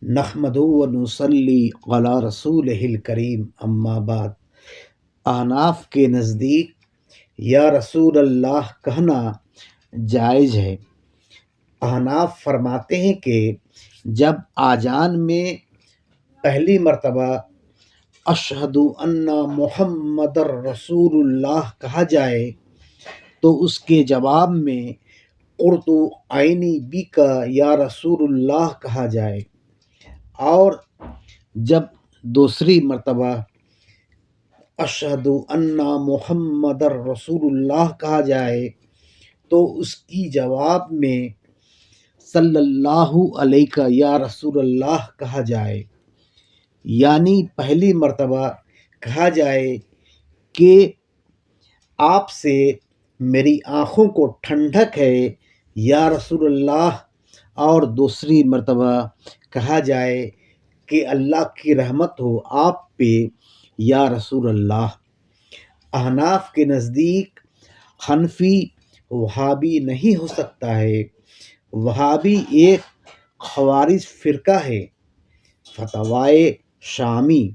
نحمدہ و نصلی علی رسولہ الکریم اما بعد۔ احناف کے نزدیک یا رسول اللہ کہنا جائز ہے۔ احناف فرماتے ہیں کہ جب آذان میں پہلی مرتبہ اشہد ان محمد رسول اللہ کہا جائے تو اس کے جواب میں قرۃ عینی بک یا رسول اللہ کہا جائے، اور جب دوسری مرتبہ اشہد ان محمد رسول اللہ کہا جائے تو اس کی جواب میں صلی اللہ علیہ یا رسول اللہ کہا جائے، یعنی پہلی مرتبہ کہا جائے کہ آپ سے میری آنکھوں کو ٹھنڈک ہے یا رسول اللہ، اور دوسری مرتبہ کہا جائے کہ اللہ کی رحمت ہو آپ پہ یا رسول اللہ۔ احناف کے نزدیک حنفی وہابی نہیں ہو سکتا ہے۔ وہابی ایک خوارج فرقہ ہے۔ فتاوی شامی